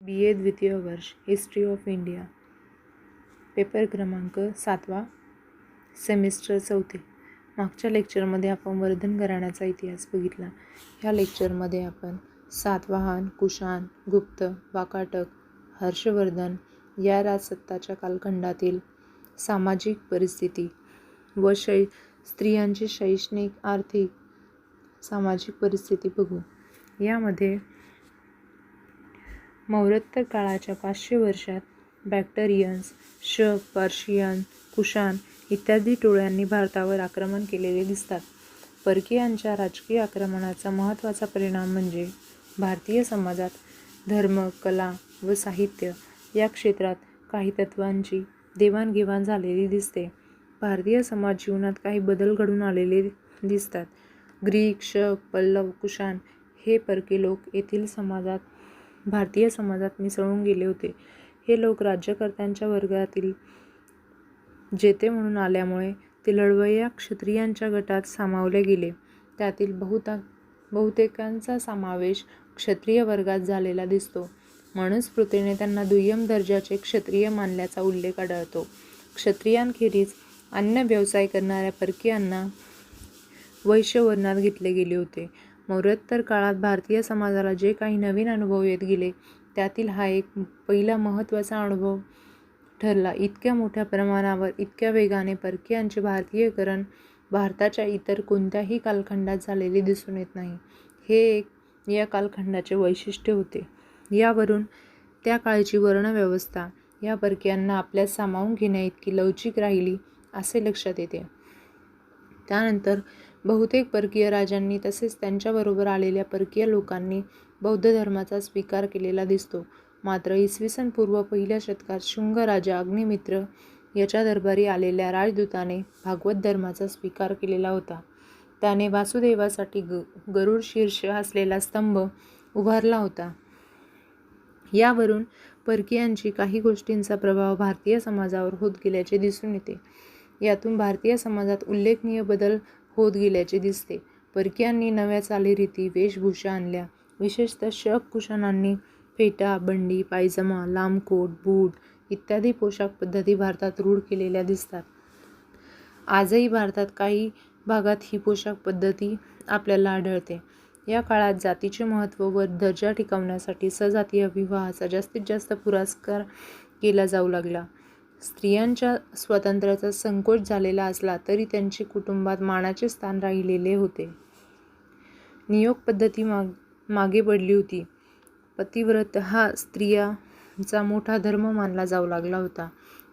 BA द्वितीय वर्ष history of India, paper क्रमांक 7वा, सेमिस्टर 4. मागच्या लेक्चरमध्ये आपण वर्धन घराण्याचा इतिहास बघितला. ह्या लेक्चरमध्ये आपण सातवाहन, कुशाण, गुप्त, वाकाटक, हर्षवर्धन या राजसत्ताच्या कालखंडातील सामाजिक परिस्थिती व स्त्रियांची शैक्षणिक, आर्थिक, सामाजिक परिस्थिती बघू. यामध्ये मौर्योत्तर काळाच्या 500 वर्षात बॅक्ट्रियन्स, शक, पर्शियन, कुशाण इत्यादी टोळ्यांनी भारतावर आक्रमण केलेले दिसतात. परकीयांच्या राजकीय आक्रमणाचा महत्त्वाचा परिणाम म्हणजे भारतीय समाजात धर्म, कला व साहित्य या क्षेत्रात काही तत्त्वांची देवाणघेवाण झालेली दिसते. भारतीय समाज जीवनात काही बदल घडून आलेले दिसतात. ग्रीक, शक, पल्लव, कुशाण हे परकी लोक येथील भारतीय समाजात मिसळून गेले होते. हे लोक राज्यकर्त्यांच्या वर्गातील जेते म्हणून आल्यामुळे ते लढवय्या क्षत्रियांच्या गटात सामावले गेले. त्यातील बहुतेकांचा समावेश क्षत्रिय वर्गात झालेला दिसतो. मनुस्मृतीने त्यांना दुय्यम दर्जाचे क्षत्रिय मानल्याचा उल्लेख आढळतो. क्षत्रियांखेरीज अन्य व्यवसाय करणाऱ्या परकीयांना वैश्य वर्णात घेतले गेले होते. मौर्योत्तर काळात भारतीय समाजाला जे काही नवीन अनुभव येत गेले त्यातील हा एक पहिला महत्त्वाचा अनुभव ठरला. इतक्या मोठ्या प्रमाणावर, इतक्या वेगाने परकीयांचे भारतीयकरण भारताच्या इतर कोणत्याही कालखंडात झालेले दिसून येत नाही. हे एक या कालखंडाचे वैशिष्ट्य होते. यावरून त्या काळची वर्णव्यवस्था या परकीयांना आपल्यात सामावून घेण्याइतकी लवचिक राहिली असे लक्षात येते. त्यानंतर बहुतेक परकीय राजांनी तसेच त्यांच्याबरोबर आलेल्या परकीय लोकांनी बौद्ध धर्माचा स्वीकार केलेला दिसतो. मात्र इसवी सन पूर्व पहिल्या शतकात शुंग राजा अग्निमित्र याच्या दरबारी आलेल्या राजदूताने भागवत धर्माचा स्वीकार केलेला होता. त्याने वासुदेवासाठी गरुड शीर्ष असलेला स्तंभ उभारला होता. यावरून परकीयांची काही गोष्टींचा प्रभाव भारतीय समाजावर होत गेल्याचे दिसून येते. यातून भारतीय समाजात उल्लेखनीय बदल होत गेल्याचे दिसते. परकीयांनी नव्या चालीरीती, वेशभूषा आणल्या. विशेषतः शक, कुशाणांनी फेटा, बंडी, पायजमा, लांब कोट, बूट इत्यादी पोशाख पद्धती भारतात रूढ केलेल्या दिसतात. आजही भारतात काही भागात ही पोशाख पद्धती आपल्याला आढळते. या काळात जातीचे महत्त्व व दर्जा टिकवण्यासाठी सजातीय विवाहाचा जास्तीत जास्त पुरस्कार केला जाऊ लागला. स्त्रियांच्या स्वातंत्र्याचा संकोच झालेला असला तरी त्यांचे कुटुंबात मानाचे स्थान राहिलेले होते. नियोग पद्धती मागे पडली होती. पतिव्रत हा स्त्रियांचा मोठा धर्म मानला जाऊ लागला होता.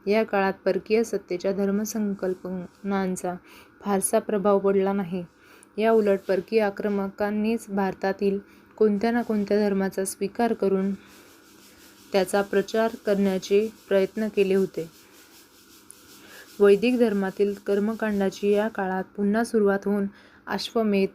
या काळात परकीय सत्तेच्या धर्मसंकल्पनांचा फारसा प्रभाव पडला नाही. या उलट परकीय आक्रमकांनीच भारतातील कोणत्या ना कोणत्या धर्माचा स्वीकार करून त्याचा प्रचार करण्याचे प्रयत्न केले होते. वैदिक धर्मातील कर्मकांडाची या काळात पुन्हा सुरुवात होऊन अश्वमेध,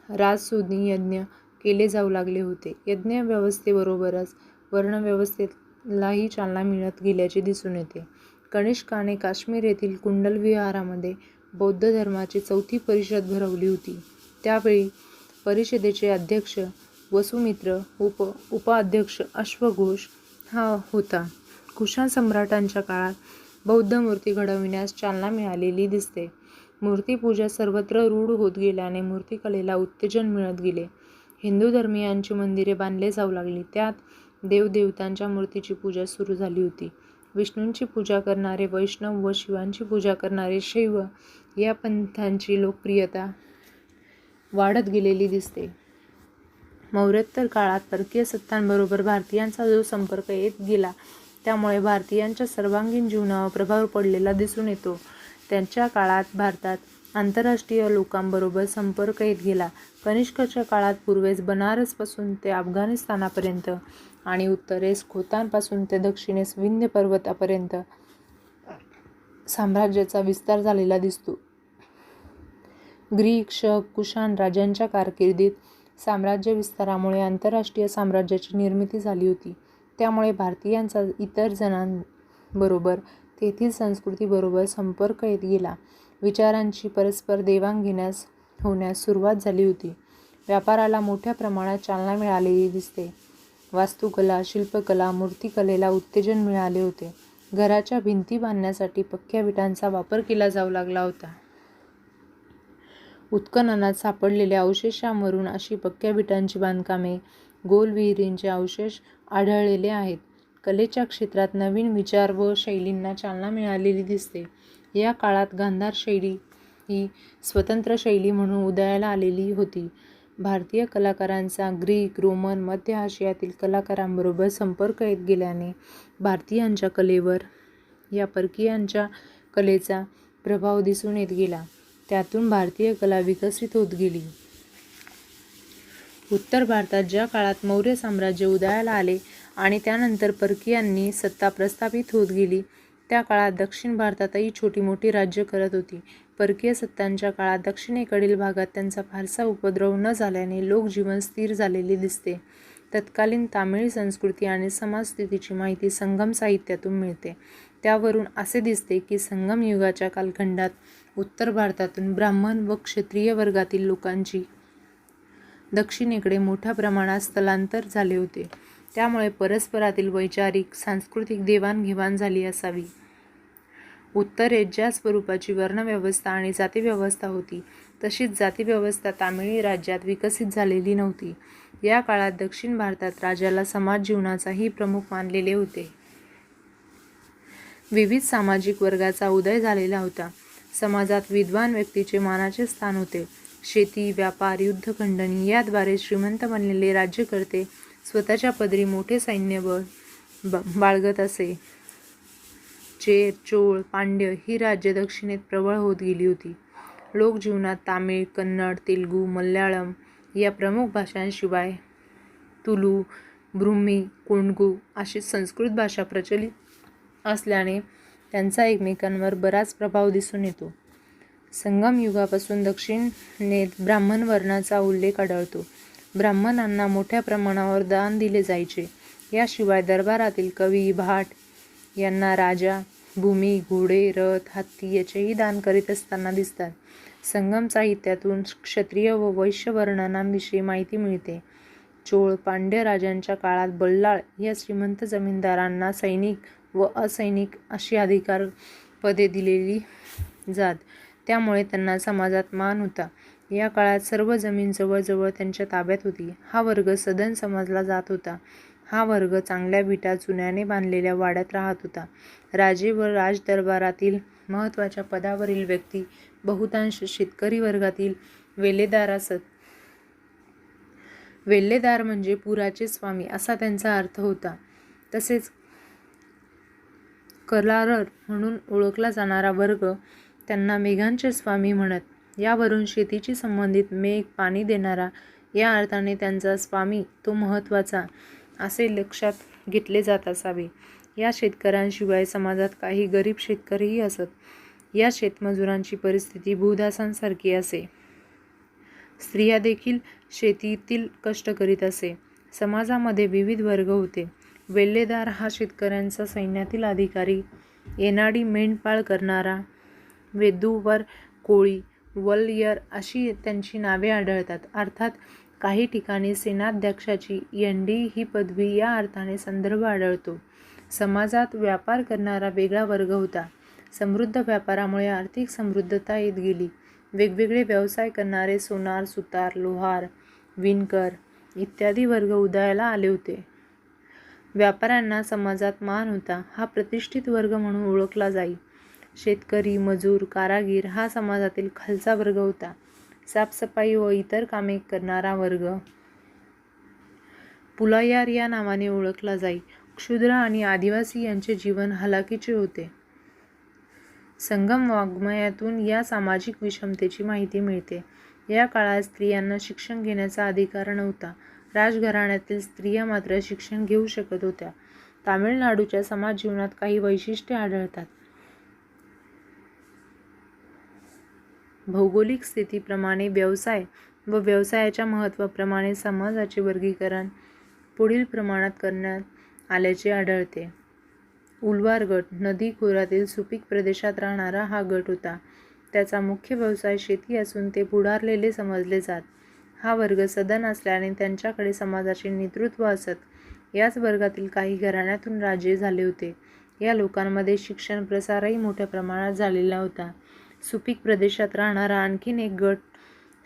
राजसूय यज्ञ केले जाऊ लागले होते. यज्ञ व्यवस्थेबरोबरच वर्णव्यवस्थेलाही चालना मिळत गेल्याचे दिसून येते. कनिष्काने काश्मीर येथील कुंडल विहारामध्ये बौद्ध धर्माची 4थी परिषद भरवली होती. त्यावेळी परिषदेचे अध्यक्ष वसुमित्र, उपाध्यक्ष अश्वघोष हा होता. कुशाण सम्राटांच्या काळात बौद्ध मूर्ती घडविण्यास चालना मिळालेली दिसते. मूर्तिपूजा सर्वत्र रूढ होत गेल्याने मूर्तिकलेला उत्तेजन मिळत गेले. हिंदू धर्मीयांची मंदिरे बांधले जाऊ लागली. त्यात देवदेवतांच्या मूर्तीची पूजा सुरू झाली होती. विष्णूंची पूजा करणारे वैष्णव व शिवांची पूजा करणारे शैव या पंथांची लोकप्रियता वाढत गेलेली दिसते. मौर्योत्तर काळात परकीय सत्तांबरोबर भारतीयांचा जो संपर्क येत गेला त्यामुळे भारतीयांच्या सर्वांगीण जीवनावर प्रभाव पडलेला दिसून येतो. त्यांच्या काळात भारतात आंतरराष्ट्रीय लोकांबरोबर संपर्क येत गेला. कनिष्कच्या काळात पूर्वेस बनारसपासून ते अफगाणिस्तानापर्यंत आणि उत्तरेस खोतानपासून ते दक्षिणेस विंध्य पर्वतापर्यंत साम्राज्याचा विस्तार झालेला दिसतो. ग्रीक, शक, कुशाण राजांच्या कारकिर्दीत साम्राज्य विस्तारामुळे आंतरराष्ट्रीय साम्राज्याची निर्मिती झाली होती. त्यामुळे भारतीयांचा इतर जणांबरोबर तेथील संस्कृतीबरोबर संपर्क येत गेला. विचारांची परस्पर देवाणघेवाण होण्यास सुरुवात झाली होती. व्यापाराला मोठ्या प्रमाणात चालना मिळालेली दिसते. वास्तुकला, शिल्पकला, मूर्तिकलेला उत्तेजन मिळाले होते. घराच्या भिंती बांधण्यासाठी पक्क्या विटांचा वापर केला जाऊ लागला होता. उत्खननात सापडलेल्या अवशेषांवरून अशी पक्क्या विटांची बांधकामे, गोल विहिरींचे अवशेष आढळलेले आहेत. कलेच्या क्षेत्रात नवीन विचार व शैलींना चालना मिळालेली दिसते. या काळात गांधार शैली ही स्वतंत्र शैली म्हणून उदयाला आलेली होती. भारतीय कलाकारांचा ग्रीक, रोमन, मध्य आशियातील कलाकारांबरोबर संपर्क येत गेल्याने भारतीयांच्या कलेवर या परकीयांच्या कलेचा प्रभाव दिसून येत गेला. त्यातून भारतीय कला विकसित होत गेली. उत्तर भारतात ज्या काळात मौर्य साम्राज्य उदयाला आले आणि त्यानंतर परकीयांनी सत्ता प्रस्थापित होत गेली, त्या काळात दक्षिण भारतातही छोटी मोठी राज्य करत होती. परकीय सत्तांच्या काळात दक्षिणेकडील भागात त्यांचा फारसा उपद्रव न झाल्याने लोकजीवन स्थिर झालेले दिसते. तत्कालीन तामिळ संस्कृती आणि समाजस्थितीची माहिती संगम साहित्यातून मिळते. त्यावरून असे दिसते की संगम युगाच्या कालखंडात उत्तर भारतातून ब्राह्मण व क्षत्रिय वर्गातील लोकांची दक्षिणेकडे मोठ्या प्रमाणात स्थलांतर झाले होते. त्यामुळे परस्परातील वैचारिक, सांस्कृतिक देवाणघेवाण झाली असावी. उत्तरेत ज्या स्वरूपाची वर्णव्यवस्था आणि जातीव्यवस्था होती, तशीच जातीव्यवस्था तामिळी राज्यात विकसित झालेली नव्हती. या काळात दक्षिण भारतात राजाला समाज जीवनाचाही प्रमुख मानलेले होते. विविध सामाजिक वर्गाचा उदय झालेला होता. समाजात विद्वान व्यक्तीचे मानाचे स्थान होते. शेती, व्यापार, युद्धखंडणी याद्वारे श्रीमंत बनलेले राज्यकर्ते स्वतःच्या पदरी मोठे सैन्यबळ बाळगत असे. चेर, चोळ, पांड्य ही राज्ये दक्षिणेत प्रबळ होत गेली होती. लोकजीवनात तामिळ, कन्नड, तेलुगू, मल्याळम या प्रमुख भाषांशिवाय तुलू, ब्रुह्मी, कोंडगू अशी संस्कृत भाषा प्रचलित असल्याने त्यांचा एकमेकांवर बराच प्रभाव दिसून येतो. संगम युगापासून दक्षिणेत ब्राह्मण वर्णाचा उल्लेख आढळतो. ब्राह्मणांना मोठ्या प्रमाणावर दान दिले जायचे. याशिवाय दरबारातील कवी, भाट यांना राजा भूमी, घोडे, रथ, हत्ती याचेही दान करीत असताना दिसतात. संगम साहित्यातून क्षत्रिय व वैश्य वर्णनांविषयी माहिती मिळते. चोळ, पांड्य राजांच्या काळात बल्लाळ या श्रीमंत जमीनदारांना सैनिक व असैनिक अशी अधिकार पदे दिलेली जात. त्यामुळे त्यांना समाजात मान होता. या काळात सर्व जमीन जवळजवळ त्यांच्या ताब्यात होती. हा वर्ग सदन समजला जात होता. हा वर्ग चांगल्या विटा चुन्याने बांधलेल्या वाड्यात राहत होता. राजे व राजदरबारातील महत्त्वाच्या पदावरील व्यक्ती बहुतांश शेतकरी वर्गातील वेल्हेदार असत. वेल्हेदार म्हणजे पुराचे स्वामी असा त्यांचा अर्थ होता. तसेच कलारर म्हणून ओळखला जाणारा वर्ग त्यांना मेघांचे स्वामी म्हणत. यावरून शेतीशी संबंधित मेघ, पाणी देणारा या अर्थाने त्यांचा स्वामी तो महत्त्वाचा असे लक्षात घेतले जात असावे. या शेतकऱ्यांशिवाय समाजात काही गरीब शेतकरीही असत. या शेतमजुरांची परिस्थिती भूदासांसारखी असे. स्त्रिया देखील शेतीतील कष्ट करीत असे. समाजामध्ये विविध वर्ग होते. वेल्हेदार हा शेतकऱ्यांचा सैन्यातील अधिकारी, येनाडी मेंढपाळ करणारा, वेदूवर कोळी, वलयर अशी त्यांची नावे आढळतात. अर्थात काही ठिकाणी सेनाध्यक्षाची एनडी ही पदवी या अर्थाने संदर्भ आढळतो. समाजात व्यापार करणारा वेगळा वर्ग होता. समृद्ध व्यापारामुळे आर्थिक समृद्धता येत गेली. वेगवेगळे व्यवसाय करणारे सोनार, सुतार, लोहार, विणकर इत्यादी वर्ग उदयाला आले होते. व्यापाऱ्यांना समाजात मान होता. हा प्रतिष्ठित वर्ग म्हणून ओळखला जाई. शेतकरी, मजूर, कारागीर हा समाजातील खालचा वर्ग होता. साफसफाई व इतर कामे करणारा वर्ग पुलायार या नावाने ओळखला जाई. क्षुद्र आणि आदिवासी यांचे जीवन हलाखीचे होते. संगम वाङ्मयातून या सामाजिक विषमतेची माहिती मिळते. या काळात स्त्रियांना शिक्षण घेण्याचा अधिकार नव्हता. राजघराण्यातील स्त्रिया मात्र शिक्षण घेऊ शकत होत्या. तामिळनाडूच्या समाजजीवनात काही वैशिष्ट्ये आढळतात. भौगोलिक स्थितीप्रमाणे व्यवसाय व व्यवसायाच्या महत्त्वाप्रमाणे समाजाचे वर्गीकरण पुढील प्रमाणात करण्यात आल्याचे आढळते. उलवार गट नदी खोऱ्यातील सुपीक प्रदेशात राहणारा हा गट होता. त्याचा मुख्य व्यवसाय शेती असून ते पुढारलेले समजले जात. हा वर्ग सधन असल्याने त्यांच्याकडे समाजाचे नेतृत्व असत. याच वर्गातील काही घराण्यातून राजे झाले होते. या लोकांमध्ये शिक्षण प्रसारही मोठ्या प्रमाणात झालेला होता. सुपीक प्रदेशात राहणारा आणखीन एक गट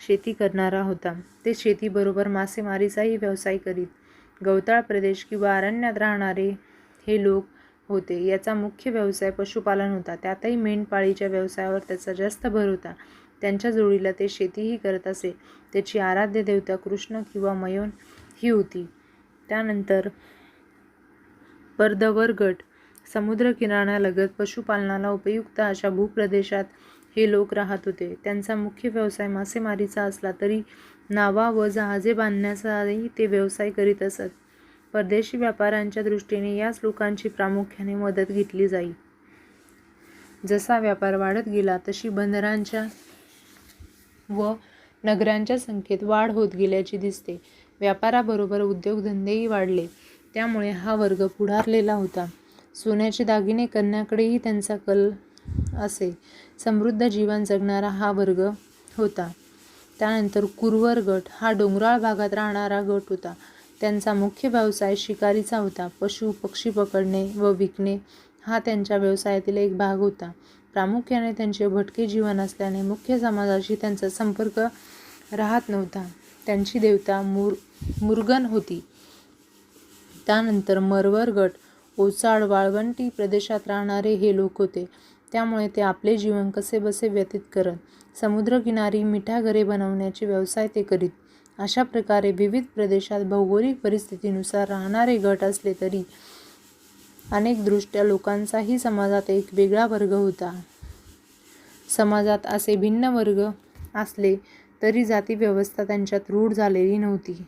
शेती करणारा होता. ते शेतीबरोबर मासेमारीचाही व्यवसाय करीत. गवताळ प्रदेश किंवा अरण्यात राहणारे हे लोक होते. याचा मुख्य व्यवसाय पशुपालन होता. त्यातही मेंढपाळीच्या व्यवसायावर त्याचा जास्त भर होता. त्यांच्या जोडीला ते शेतीही करत असे. त्याची आराध्य देवता कृष्ण किंवा मयोन ही होती. त्यानंतर परदवर गट. समुद्रकिनाऱ्यालगत पशुपालनाला उपयुक्त अशा भूप्रदेशात हे लोक राहत होते. त्यांचा मुख्य व्यवसाय मासेमारीचा असला तरी नावा व जहाजे बांधण्याचाही ते व्यवसाय करीत असत. परदेशी व्यापाऱ्यांच्या दृष्टीने याच लोकांची प्रामुख्याने मदत घेतली जाई. जसा व्यापार वाढत गेला तशी बंदरांच्या व नगरांच्या संख्येत वाढ होत गेल्याची दिसते. व्यापाराबरोबर उद्योगधंदेही वाढले. त्यामुळे हा वर्ग पुढारलेला होता. सोन्याचे दागिने करण्याकडेही त्यांचा कल असे. समृद्ध जीवन जगणारा हा वर्ग होता. त्यानंतर कुरवर गट हा डोंगराळ भागात राहणारा गट होता. त्यांचा मुख्य व्यवसाय शिकारीचा होता. पशु पक्षी पकडणे व विकणे हा त्यांच्या व्यवसायातील एक भाग होता. प्रामुख्याने त्यांचे भटके जीवन असल्याने मुख्य समाजाशी त्यांचा संपर्क राहत नव्हता. त्यांची देवता मुर्गन होती. त्यानंतर मरवर गट. ओसाड वाळवंटी प्रदेशात राहणारे हे लोक होते. त्यामुळे ते आपले जीवन कसेबसे व्यतीत करत. समुद्रकिनारी मिठागरे बनवण्याचे व्यवसाय ते करीत. अशा प्रकारे विविध प्रदेशात भौगोलिक परिस्थितीनुसार राहणारे गट असले तरी अनेक दृष्ट्या लोकांचाही समाजात एक वेगळा वर्ग होता. समाजात असे भिन्न वर्ग असले तरी जाती व्यवस्था त्यांच्यात रूढ झालेली नव्हती.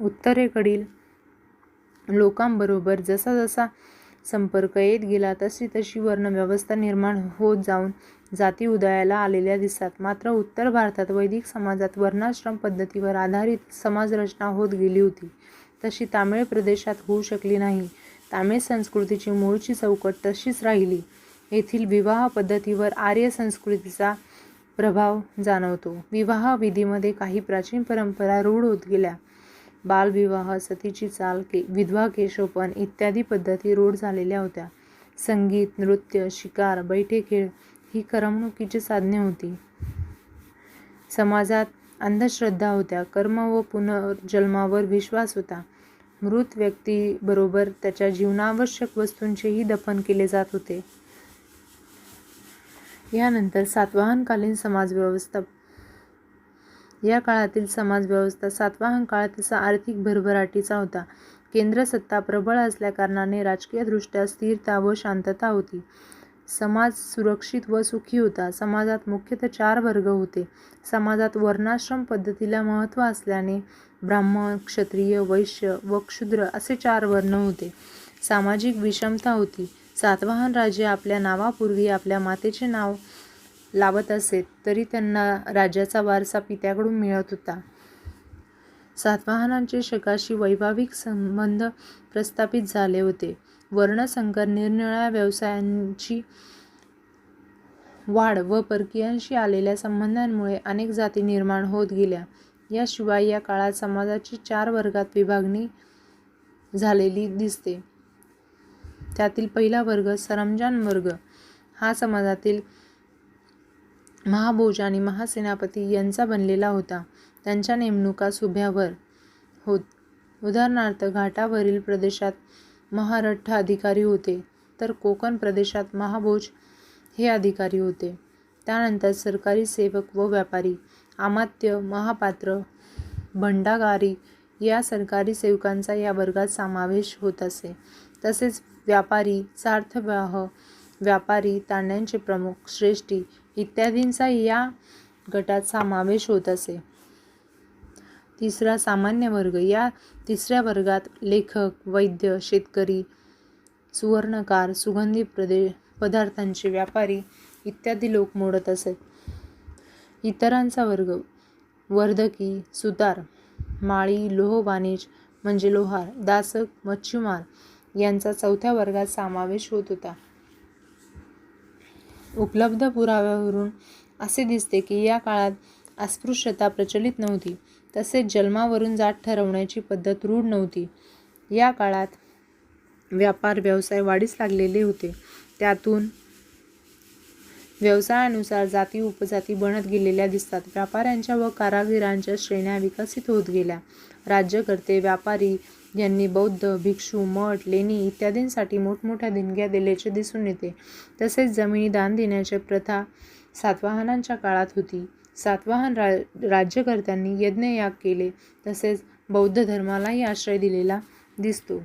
उत्तरेकडील लोकांबरोबर जसा जसा संपर्क येत गेला तशी तशी वर्णव्यवस्था निर्माण होत जाऊन जाती उदयाला आलेल्या दिसतात. मात्र उत्तर भारतात वैदिक समाजात वर्णाश्रम पद्धतीवर आधारित समाजरचना होत गेली होती. तशी तामिळ प्रदेशात होऊ शकली नाही. तामिळ संस्कृतीची मूळची चौकट तशीच राहिली. येथील विवाह पद्धतीवर आर्य संस्कृतीचा प्रभाव जाणवतो. विवाह विधीमध्ये काही प्राचीन परंपरा रूढ होत गेल्या. बालविवाह, सतीची चाल, विधवा केशोपन इत्यादी पद्धती रूढ झालेल्या होत्या. संगीत, नृत्य, शिकार, बैठे खेळ ही करमणुकीची साधने होती. समाजात अंधश्रद्धा होत्या. कर्म व पुनर्जन्मावर विश्वास होता. मृत व्यक्तीबरोबर त्याच्या जीवनावश्यक वस्तूंचेही दफन केले जात होते. यानंतर सातवाहनकालीन समाजव्यवस्था. या काळातील समाजव्यवस्था सातवाहन काळ तसा आर्थिक भरभराटीचा होता. केंद्र सत्ता प्रबळ असल्याकारणाने राजकीयदृष्ट्या स्थिरता व शांतता होती. समाज सुरक्षित व सुखी होता. समाजात मुख्यतः 4 वर्ग होते. समाजात वर्णाश्रम पद्धतीला महत्त्व असल्याने ब्राह्मण, क्षत्रिय, वैश्य व क्षूद्र असे 4 वर्ण होते. सामाजिक विषमता होती. सातवाहन राजे आपल्या नावापूर्वी आपल्या मातेचे नाव लावत असेत तरी त्यांना राज्याचा वारसा पित्याकडून मिळत होता. सातवाहनांचे शकाशी वैवाहिक संबंध प्रस्थापित झाले होते. वर्णसंकर, निरनिराळ्या व्यवसायांची वाढ व परकीयांशी आलेल्या संबंधांमुळे अनेक जाती निर्माण होत गेल्या. याशिवाय या काळात समाजाची 4 वर्गात विभागणी झालेली दिसते. त्यातील पहिला वर्ग सरंजाम वर्ग हा समाजातील महाभोज आणि महासेनापती यांचा बनलेला होता. त्यांच्या नेमणुका सुभ्यावर होत. उदाहरणार्थ घाटावरील प्रदेशात महारठ्ठ अधिकारी होते तर कोकण प्रदेशात महाभोज हे अधिकारी होते. त्यानंतर सरकारी सेवक व व्यापारी, अमात्य, महापात्र, भंडागारी या सरकारी सेवकांचा या वर्गात समावेश होत असे. तसेच व्यापारी, सार्थव्याह व्यापारी, तांड्यांचे प्रमुख, श्रेष्ठी इत्यादींचा या गटात समावेश होत असे. तिसरा सामान्य वर्ग. या तिसऱ्या वर्गात लेखक, वैद्य, शेतकरी, सुवर्णकार, सुगंधी पदार्थांचे व्यापारी इत्यादी लोक मोडत असत. इतरांचा वर्ग. वर्धकी, सुतार, माळी, लोहवाणिज म्हणजे लोहार, दासक, मच्छीमार यांचा चौथ्या वर्गात समावेश होत होता. उपलब्ध पुराव्यावरून असे दिसते की या काळात अस्पृश्यता प्रचलित नव्हती. तसेच जन्मावरून जात ठरवण्याची पद्धत रूढ नव्हती. या काळात व्यापार व्यवसाय वाढीस लागलेले होते. त्यातून व्यवसायानुसार जाती उपजाती बनत गेलेल्या दिसतात. व्यापाऱ्यांच्या व कारागिरांच्या श्रेण्या विकसित होत गेल्या. राज्यकर्ते, व्यापारी यांनी बौद्ध, भिक्षू, मठ, लेणी इत्यादींसाठी मोठमोठ्या देणग्या दिल्याचे दिसून येते. तसेच जमिनी दान देण्याची प्रथा सातवाहनांच्या काळात होती. सातवाहन राज्यकर्त्यांनी यज्ञयाग केले. तसेच बौद्ध धर्मालाही आश्रय दिलेला दिसतो.